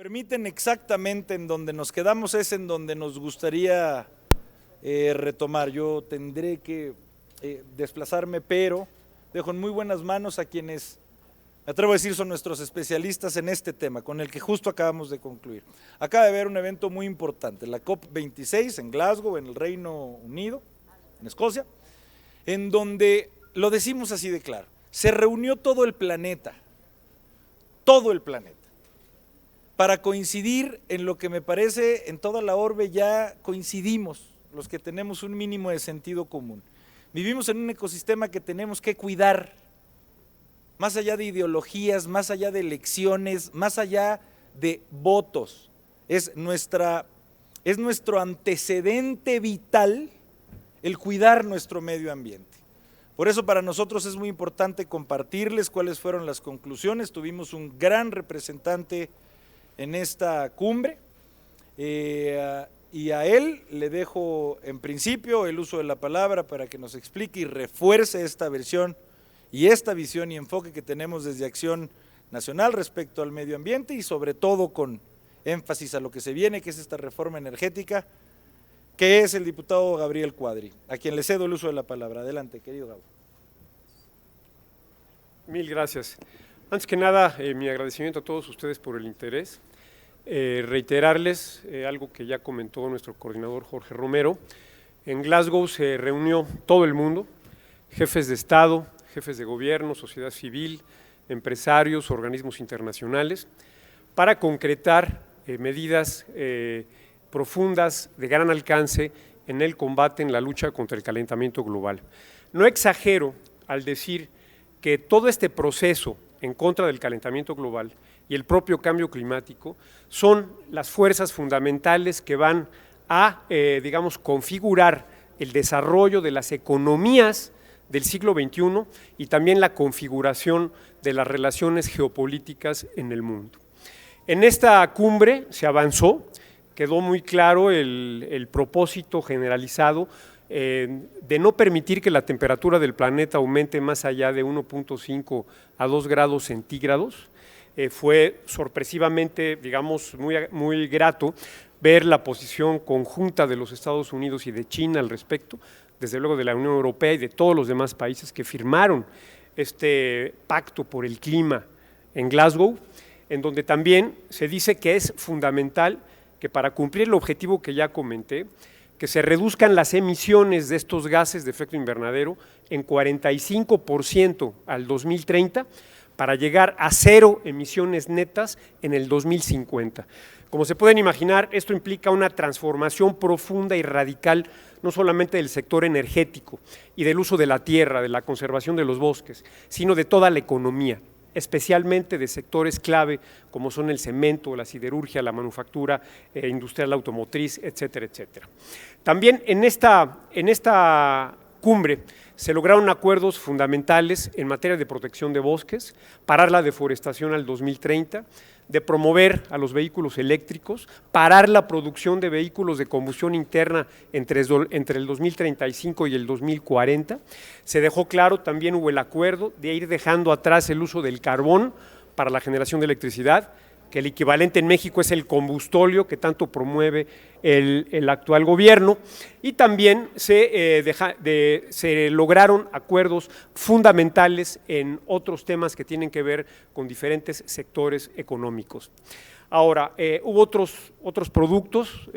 Permiten exactamente en donde nos quedamos es en donde nos gustaría retomar. Yo tendré que desplazarme, pero dejo en muy buenas manos a quienes, me atrevo a decir, son nuestros especialistas en este tema, con el que justo acabamos de concluir. Acaba de haber un evento muy importante, la COP26 en Glasgow, en el Reino Unido, en Escocia, en donde, lo decimos así de claro, se reunió todo el planeta, para coincidir en lo que me parece en toda la orbe ya coincidimos, los que tenemos un mínimo de sentido común. Vivimos en un ecosistema que tenemos que cuidar, más allá de ideologías, más allá de elecciones, más allá de votos. Es nuestro antecedente vital el cuidar nuestro medio ambiente. Por eso para nosotros es muy importante compartirles cuáles fueron las conclusiones. Tuvimos un gran representante en esta cumbre y a él le dejo en principio el uso de la palabra para que nos explique y refuerce esta versión y esta visión y enfoque que tenemos desde Acción Nacional respecto al medio ambiente y sobre todo con énfasis a lo que se viene, que es esta reforma energética, que es el diputado Gabriel Cuadri, a quien le cedo el uso de la palabra. Adelante, querido Gabo. Mil gracias. Antes que nada, mi agradecimiento a todos ustedes por el interés. Reiterarles algo que ya comentó nuestro coordinador Jorge Romero. En Glasgow se reunió todo el mundo, jefes de Estado, jefes de gobierno, sociedad civil, empresarios, organismos internacionales, para concretar medidas profundas de gran alcance en el combate, en la lucha contra el calentamiento global. No exagero al decir que todo este proceso en contra del calentamiento global y el propio cambio climático son las fuerzas fundamentales que van a, configurar el desarrollo de las economías del siglo XXI y también la configuración de las relaciones geopolíticas en el mundo. En esta cumbre se avanzó, quedó muy claro el propósito generalizado de no permitir que la temperatura del planeta aumente más allá de 1.5 a 2 grados centígrados. Fue sorpresivamente, muy grato ver la posición conjunta de los Estados Unidos y de China al respecto, desde luego de la Unión Europea y de todos los demás países que firmaron este pacto por el clima en Glasgow, en donde también se dice que es fundamental que para cumplir el objetivo que ya comenté, que se reduzcan las emisiones de estos gases de efecto invernadero en 45% al 2030 para llegar a 0 emisiones netas en el 2050. Como se pueden imaginar, esto implica una transformación profunda y radical, no solamente del sector energético y del uso de la tierra, de la conservación de los bosques, sino de toda la economía, especialmente de sectores clave como son el cemento, la siderurgia, la manufactura industrial automotriz, etcétera, etcétera. También en esta cumbre se lograron acuerdos fundamentales en materia de protección de bosques, parar la deforestación al 2030, de promover a los vehículos eléctricos, parar la producción de vehículos de combustión interna entre el 2035 y el 2040. Se dejó claro, también hubo el acuerdo de ir dejando atrás el uso del carbón para la generación de electricidad, que el equivalente en México es el combustóleo que tanto promueve el actual gobierno, y también se lograron acuerdos fundamentales en otros temas que tienen que ver con diferentes sectores económicos. Ahora, hubo otros productos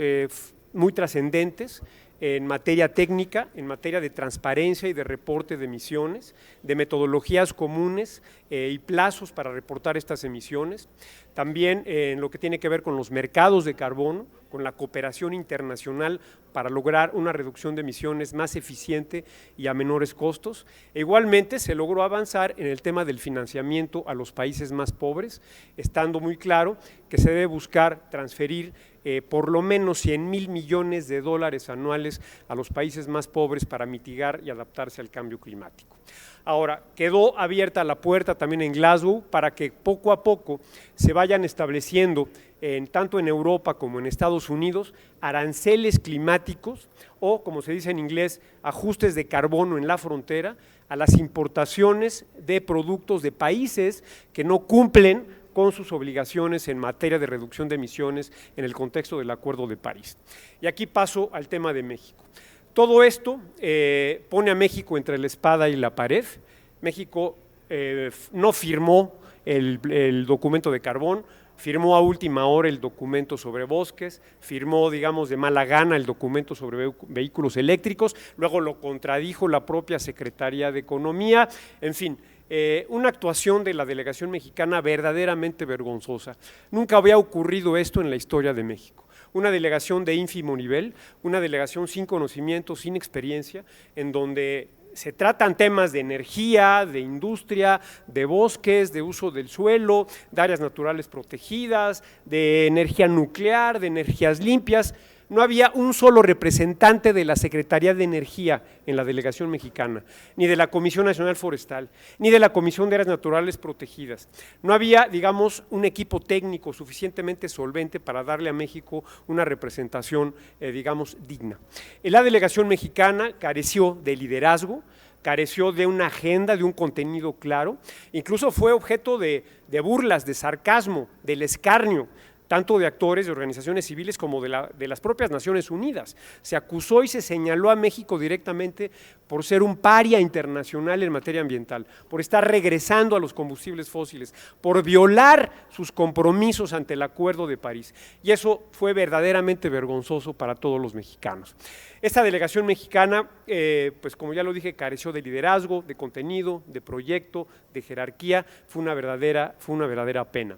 muy trascendentes en materia técnica, en materia de transparencia y de reporte de emisiones, de metodologías comunes y plazos para reportar estas emisiones, también en lo que tiene que ver con los mercados de carbono, con la cooperación internacional para lograr una reducción de emisiones más eficiente y a menores costos. E igualmente se logró avanzar en el tema del financiamiento a los países más pobres, estando muy claro que se debe buscar transferir por lo menos 100,000 millones de dólares anuales a los países más pobres para mitigar y adaptarse al cambio climático. Ahora, quedó abierta la puerta también en Glasgow para que poco a poco se vayan estableciendo, tanto en Europa como en Estados Unidos, aranceles climáticos o, como se dice en inglés, ajustes de carbono en la frontera a las importaciones de productos de países que no cumplen con sus obligaciones en materia de reducción de emisiones en el contexto del Acuerdo de París. Y aquí paso al tema de México. Todo esto pone a México entre la espada y la pared. México no firmó el documento de carbón, firmó a última hora el documento sobre bosques, firmó, digamos, de mala gana el documento sobre vehículos eléctricos, luego lo contradijo la propia Secretaría de Economía, en fin, una actuación de la delegación mexicana verdaderamente vergonzosa. Nunca había ocurrido esto en la historia de México. Una delegación de ínfimo nivel, una delegación sin conocimiento, sin experiencia, en donde se tratan temas de energía, de industria, de bosques, de uso del suelo, de áreas naturales protegidas, de energía nuclear, de energías limpias. No había un solo representante de la Secretaría de Energía en la delegación mexicana, ni de la Comisión Nacional Forestal, ni de la Comisión de Áreas Naturales Protegidas. No había, digamos, un equipo técnico suficientemente solvente para darle a México una representación, digamos, digna. La delegación mexicana careció de liderazgo, careció de una agenda, de un contenido claro, incluso fue objeto de burlas, de sarcasmo, del escarnio, tanto de actores, de organizaciones civiles como de las propias Naciones Unidas. Se acusó y se señaló a México directamente por ser un paria internacional en materia ambiental, por estar regresando a los combustibles fósiles, por violar sus compromisos ante el Acuerdo de París. Y eso fue verdaderamente vergonzoso para todos los mexicanos. Esta delegación mexicana, pues como ya lo dije, careció de liderazgo, de contenido, de proyecto, de jerarquía, fue una verdadera pena.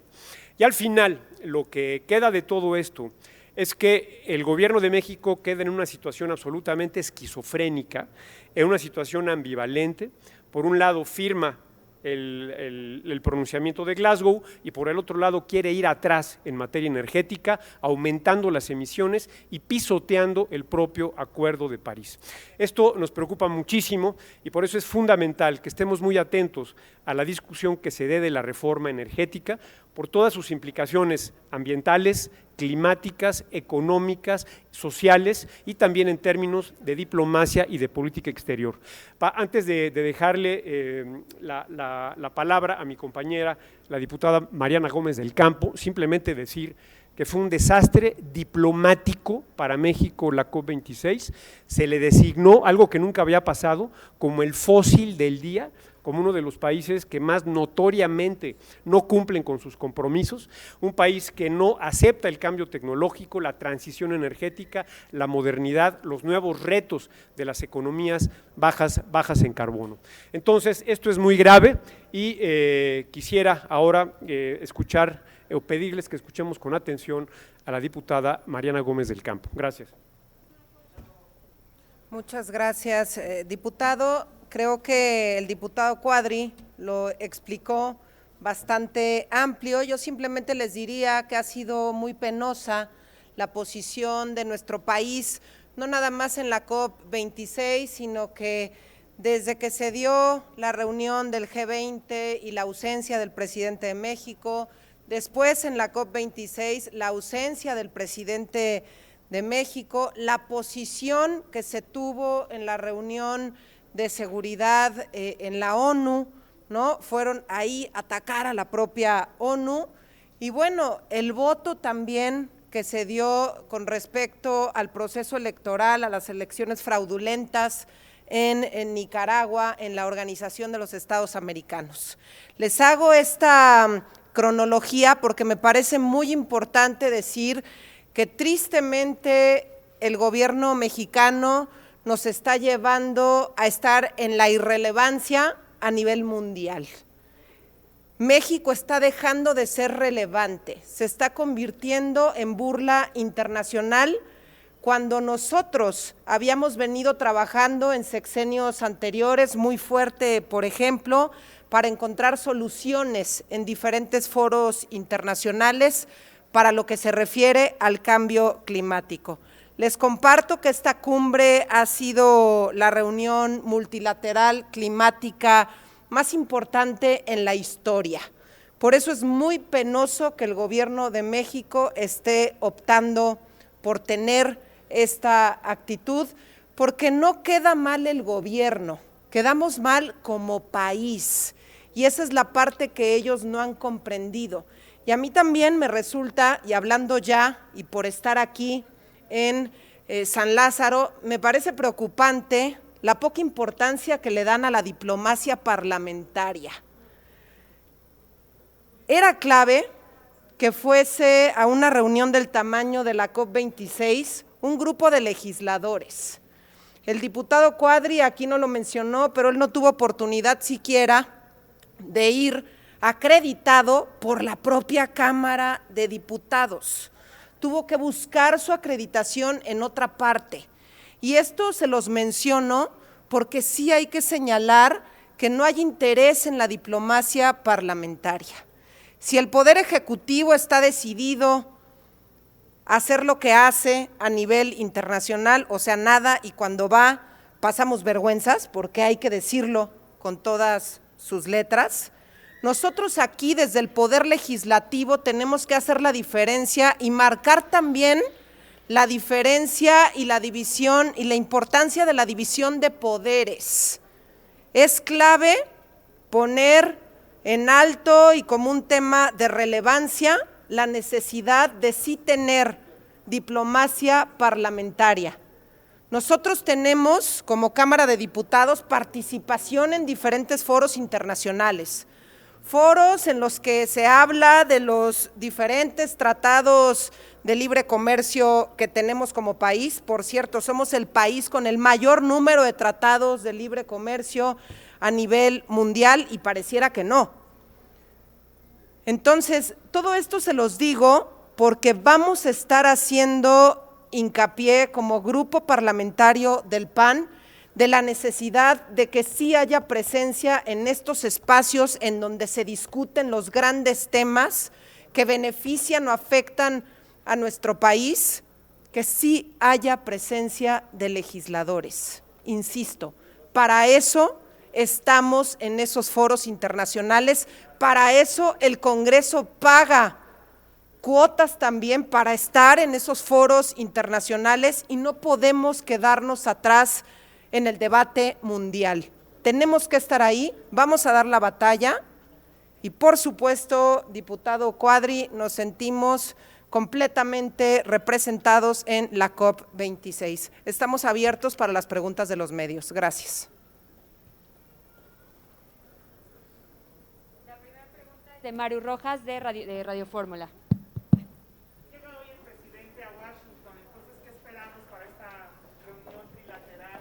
Y al final, lo que queda de todo esto es que el gobierno de México queda en una situación absolutamente esquizofrénica, en una situación ambivalente. Por un lado firma el pronunciamiento de Glasgow y por el otro lado quiere ir atrás en materia energética, aumentando las emisiones y pisoteando el propio Acuerdo de París. Esto nos preocupa muchísimo y por eso es fundamental que estemos muy atentos a la discusión que se dé de la reforma energética por todas sus implicaciones ambientales, climáticas, económicas, sociales y también en términos de diplomacia y de política exterior. Antes de dejarle la palabra a mi compañera, la diputada Mariana Gómez del Campo, simplemente decir que fue un desastre diplomático para México la COP26, se le designó algo que nunca había pasado como el fósil del día, como uno de los países que más notoriamente no cumplen con sus compromisos, un país que no acepta el cambio tecnológico, la transición energética, la modernidad, los nuevos retos de las economías bajas en carbono. Entonces, esto es muy grave y quisiera ahora escuchar o pedirles que escuchemos con atención a la diputada Mariana Gómez del Campo. Gracias. Muchas gracias, diputado. Creo que el diputado Cuadri lo explicó bastante amplio. Yo simplemente les diría que ha sido muy penosa la posición de nuestro país, no nada más en la COP26, sino que desde que se dio la reunión del G20 y la ausencia del presidente de México, después en la COP26 la ausencia del presidente de México, la posición que se tuvo en la reunión de seguridad en la ONU, ¿no? Fueron ahí a atacar a la propia ONU y bueno, el voto también que se dio con respecto al proceso electoral, a las elecciones fraudulentas en Nicaragua, en la Organización de los Estados Americanos. Les hago esta cronología porque me parece muy importante decir que tristemente el gobierno mexicano nos está llevando a estar en la irrelevancia a nivel mundial. México está dejando de ser relevante, se está convirtiendo en burla internacional cuando nosotros habíamos venido trabajando en sexenios anteriores muy fuerte, por ejemplo, para encontrar soluciones en diferentes foros internacionales para lo que se refiere al cambio climático. Les comparto que esta cumbre ha sido la reunión multilateral climática más importante en la historia. Por eso es muy penoso que el gobierno de México esté optando por tener esta actitud, porque no queda mal el gobierno, quedamos mal como país. Y esa es la parte que ellos no han comprendido. Y a mí también me resulta, y hablando ya, y por estar aquí en San Lázaro, me parece preocupante la poca importancia que le dan a la diplomacia parlamentaria. Era clave que fuese a una reunión del tamaño de la COP26 un grupo de legisladores. El diputado Cuadri aquí no lo mencionó, pero él no tuvo oportunidad siquiera de ir acreditado por la propia Cámara de Diputados. Tuvo que buscar su acreditación en otra parte. Y esto se los menciono porque sí hay que señalar que no hay interés en la diplomacia parlamentaria. Si el Poder Ejecutivo está decidido a hacer lo que hace a nivel internacional, o sea, nada, y cuando va pasamos vergüenzas, porque hay que decirlo con todas sus letras, nosotros aquí desde el Poder Legislativo tenemos que hacer la diferencia y marcar también la diferencia y la división y la importancia de la división de poderes. Es clave poner en alto y como un tema de relevancia la necesidad de sí tener diplomacia parlamentaria. Nosotros tenemos como Cámara de Diputados participación en diferentes foros internacionales, foros en los que se habla de los diferentes tratados de libre comercio que tenemos como país. Por cierto, somos el país con el mayor número de tratados de libre comercio a nivel mundial y pareciera que no. Entonces, todo esto se los digo porque vamos a estar haciendo hincapié como grupo parlamentario del PAN de la necesidad de que sí haya presencia en estos espacios en donde se discuten los grandes temas que benefician o afectan a nuestro país, que sí haya presencia de legisladores. Insisto, para eso estamos en esos foros internacionales, para eso el Congreso paga cuotas también para estar en esos foros internacionales y no podemos quedarnos atrás en el debate mundial. Tenemos que estar ahí, vamos a dar la batalla y por supuesto, diputado Cuadri, nos sentimos completamente representados en la COP26. Estamos abiertos para las preguntas de los medios. Gracias. La primera pregunta es de Maru Rojas de Radio Fórmula. Llega hoy el presidente a Washington, entonces, ¿qué esperamos para esta reunión trilateral?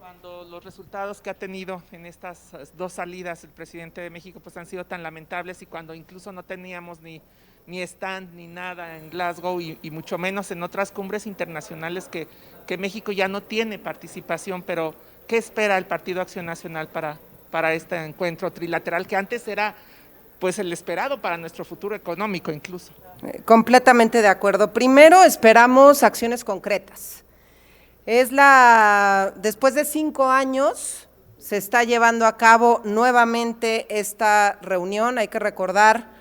Cuando los resultados que ha tenido en estas dos salidas el presidente de México pues han sido tan lamentables y cuando incluso no teníamos ni stand ni nada en Glasgow y mucho menos en otras cumbres internacionales que México ya no tiene participación, pero ¿qué espera el Partido Acción Nacional para este encuentro trilateral que antes era pues el esperado para nuestro futuro económico incluso? Completamente de acuerdo. Primero esperamos acciones concretas. Después de 5 años se está llevando a cabo nuevamente esta reunión. Hay que recordar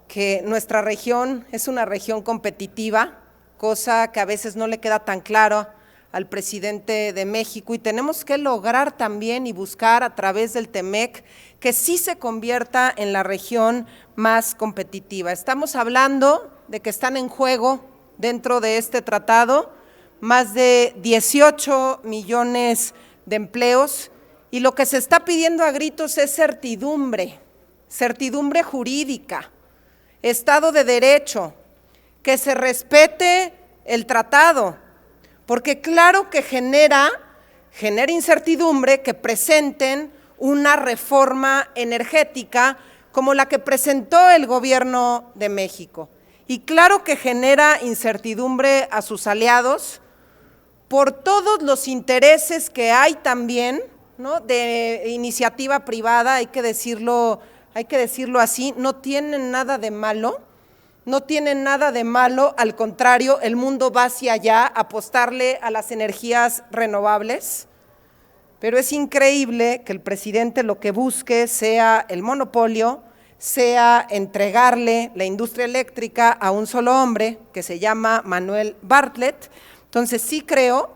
que nuestra región es una región competitiva, cosa que a veces no le queda tan claro al presidente de México y tenemos que lograr también y buscar a través del TEMEC que sí se convierta en la región más competitiva. Estamos hablando de que están en juego dentro de este tratado más de 18 millones de empleos y lo que se está pidiendo a gritos es certidumbre jurídica, Estado de Derecho, que se respete el tratado, porque claro que genera incertidumbre que presenten una reforma energética como la que presentó el gobierno de México. Y claro que genera incertidumbre a sus aliados por todos los intereses que hay también, ¿no?, de iniciativa privada, hay que decirlo así, no tienen nada de malo, al contrario, el mundo va hacia allá, apostarle a las energías renovables, pero es increíble que el presidente lo que busque sea el monopolio, sea entregarle la industria eléctrica a un solo hombre que se llama Manuel Bartlett. Entonces sí creo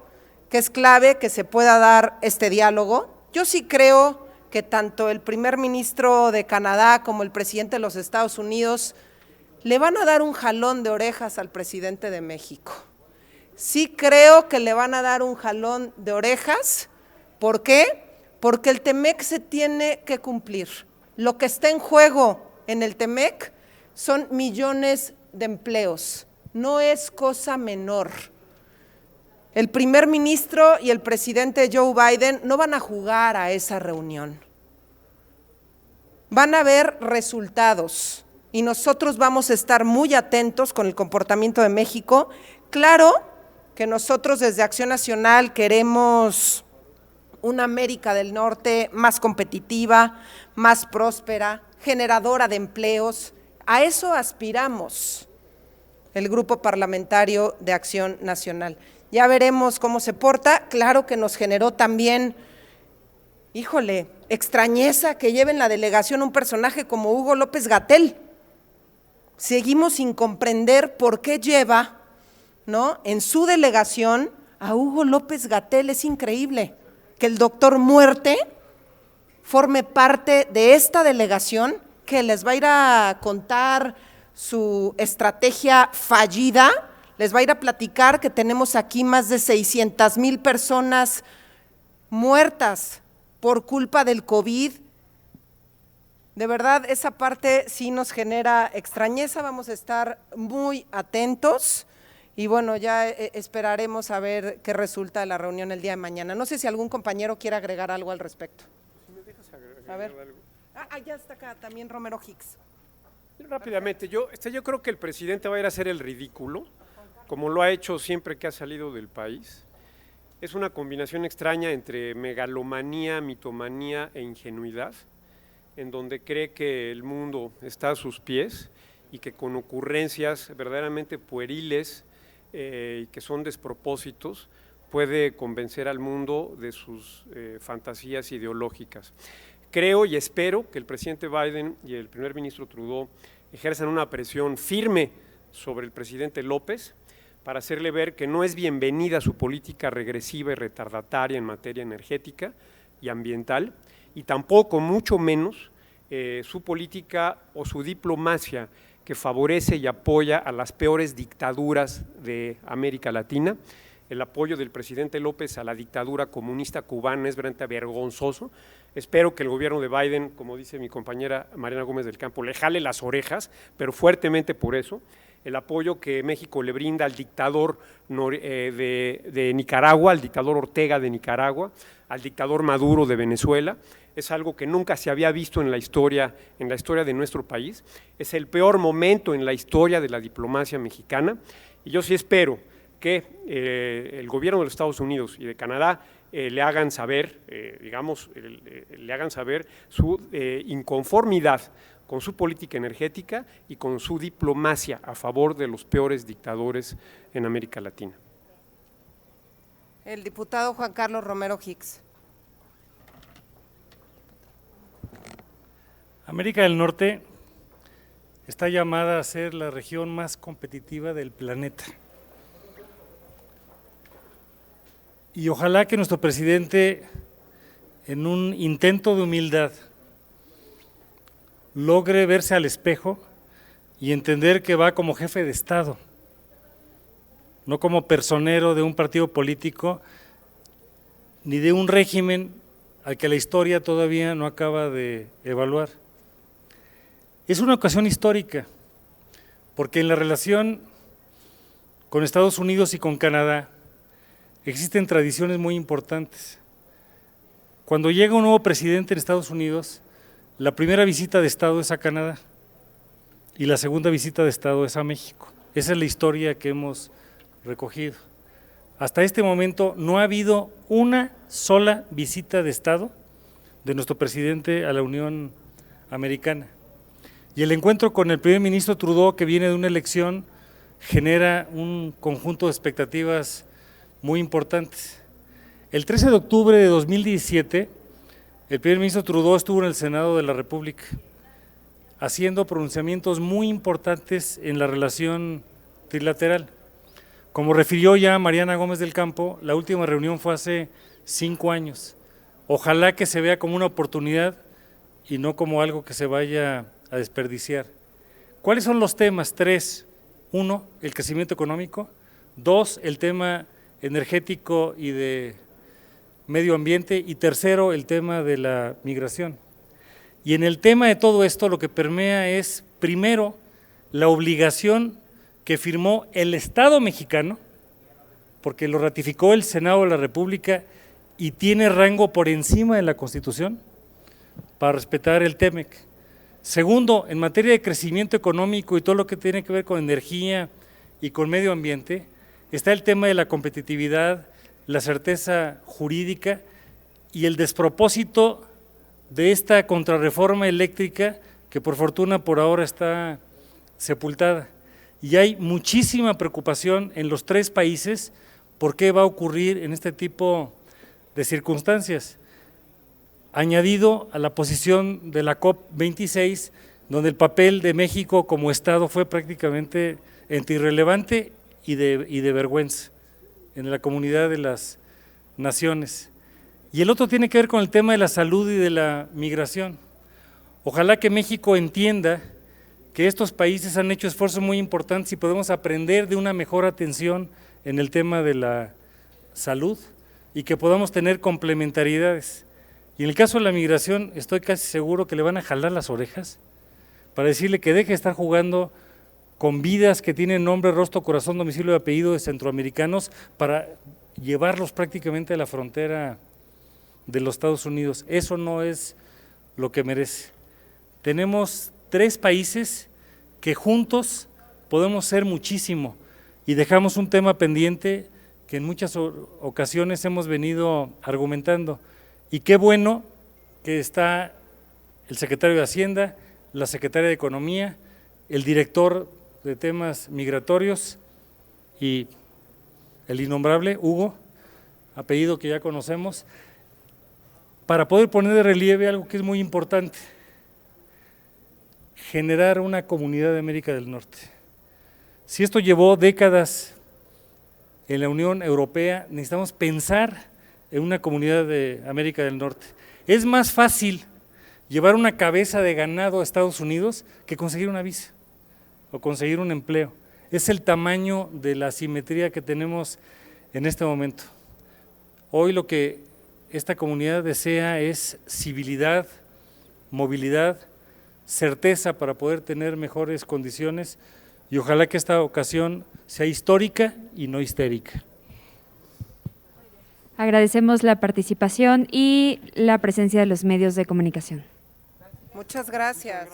que es clave que se pueda dar este diálogo. Yo sí creo que tanto el primer ministro de Canadá como el presidente de los Estados Unidos le van a dar un jalón de orejas al presidente de México. Sí creo que le van a dar un jalón de orejas. ¿Por qué? Porque el TEMEC se tiene que cumplir. Lo que está en juego en el TEMEC son millones de empleos. No es cosa menor. El primer ministro y el presidente Joe Biden no van a jugar a esa reunión. Van a haber resultados y nosotros vamos a estar muy atentos con el comportamiento de México. Claro que nosotros desde Acción Nacional queremos una América del Norte más competitiva, más próspera, generadora de empleos. A eso aspiramos el Grupo Parlamentario de Acción Nacional. Ya veremos cómo se porta. Claro que nos generó también, híjole, extrañeza que lleve en la delegación un personaje como Hugo López-Gatell. Seguimos sin comprender por qué lleva, ¿no?, en su delegación a Hugo López-Gatell. Es increíble que el doctor Muerte forme parte de esta delegación que les va a ir a contar su estrategia fallida, les va a ir a platicar que tenemos aquí más de 600,000 personas muertas por culpa del COVID. De verdad, esa parte sí nos genera extrañeza, vamos a estar muy atentos y bueno, ya esperaremos a ver qué resulta de la reunión el día de mañana. No sé si algún compañero quiere agregar algo al respecto. Si me dejas agregar A ver. algo. Ya está acá también Romero Hicks. Rápidamente, yo creo que el presidente va a ir a hacer el ridículo, como lo ha hecho siempre que ha salido del país. Es una combinación extraña entre megalomanía, mitomanía e ingenuidad, en donde cree que el mundo está a sus pies y que con ocurrencias verdaderamente pueriles y que son despropósitos, puede convencer al mundo de sus fantasías ideológicas. Creo y espero que el presidente Biden y el primer ministro Trudeau ejerzan una presión firme sobre el presidente López para hacerle ver que no es bienvenida su política regresiva y retardataria en materia energética y ambiental, y tampoco, mucho menos, su política o su diplomacia que favorece y apoya a las peores dictaduras de América Latina. El apoyo del presidente López a la dictadura comunista cubana es verdaderamente vergonzoso. Espero que el gobierno de Biden, como dice mi compañera Mariana Gómez del Campo, le jale las orejas, pero fuertemente por eso. El apoyo que México le brinda al dictador de Nicaragua, al dictador Ortega de Nicaragua, al dictador Maduro de Venezuela, es algo que nunca se había visto en la historia de nuestro país. Es el peor momento en la historia de la diplomacia mexicana y yo sí espero que el gobierno de los Estados Unidos y de Canadá le hagan saber, le hagan saber su inconformidad con su política energética y con su diplomacia a favor de los peores dictadores en América Latina. El diputado Juan Carlos Romero Hicks. América del Norte está llamada a ser la región más competitiva del planeta. Y ojalá que nuestro presidente, en un intento de humildad, logre verse al espejo y entender que va como jefe de Estado, no como personero de un partido político ni de un régimen al que la historia todavía no acaba de evaluar. Es una ocasión histórica, porque en la relación con Estados Unidos y con Canadá existen tradiciones muy importantes. Cuando llega un nuevo presidente en Estados Unidos, la primera visita de Estado es a Canadá y la segunda visita de Estado es a México. Esa es la historia que hemos recogido. Hasta este momento no ha habido una sola visita de Estado de nuestro presidente a la Unión Americana. Y el encuentro con el primer ministro Trudeau, que viene de una elección, genera un conjunto de expectativas muy importantes. El 13 de octubre de 2017, el primer ministro Trudeau estuvo en el Senado de la República, haciendo pronunciamientos muy importantes en la relación trilateral. Como refirió ya Mariana Gómez del Campo, la última reunión fue hace 5 años. Ojalá que se vea como una oportunidad y no como algo que se vaya a desperdiciar. ¿Cuáles son los temas? 3. 1, el crecimiento económico. 2, el tema energético y de medio ambiente. Y 3, el tema de la migración. Y en el tema de todo esto lo que permea es, primero, la obligación que firmó el Estado mexicano, porque lo ratificó el Senado de la República y tiene rango por encima de la Constitución, para respetar el TEMEC. Segundo, en materia de crecimiento económico y todo lo que tiene que ver con energía y con medio ambiente, está el tema de la competitividad, la certeza jurídica y el despropósito de esta contrarreforma eléctrica que por fortuna por ahora está sepultada. Y hay muchísima preocupación en los 3 países por qué va a ocurrir en este tipo de circunstancias. Añadido a la posición de la COP26, donde el papel de México como Estado fue prácticamente irrelevante y de vergüenza en la comunidad de las naciones. Y el otro tiene que ver con el tema de la salud y de la migración. Ojalá que México entienda que estos países han hecho esfuerzos muy importantes y podemos aprender de una mejor atención en el tema de la salud y que podamos tener complementariedades. Y en el caso de la migración, estoy casi seguro que le van a jalar las orejas para decirle que deje de estar jugando con vidas que tienen nombre, rostro, corazón, domicilio y apellido de centroamericanos para llevarlos prácticamente a la frontera de los Estados Unidos. Eso no es lo que merece. Tenemos 3 países que juntos podemos ser muchísimo y dejamos un tema pendiente que en muchas ocasiones hemos venido argumentando. Y qué bueno que está el secretario de Hacienda, la secretaria de Economía, el director de temas migratorios y el innombrable Hugo, apellido que ya conocemos, para poder poner de relieve algo que es muy importante: generar una comunidad de América del Norte. Si esto llevó décadas en la Unión Europea, necesitamos pensar en una comunidad de América del Norte. Es más fácil llevar una cabeza de ganado a Estados Unidos que conseguir una visa o conseguir un empleo. Es el tamaño de la asimetría que tenemos en este momento. Hoy lo que esta comunidad desea es civilidad, movilidad, certeza para poder tener mejores condiciones y ojalá que esta ocasión sea histórica y no histérica. Agradecemos la participación y la presencia de los medios de comunicación. Muchas gracias.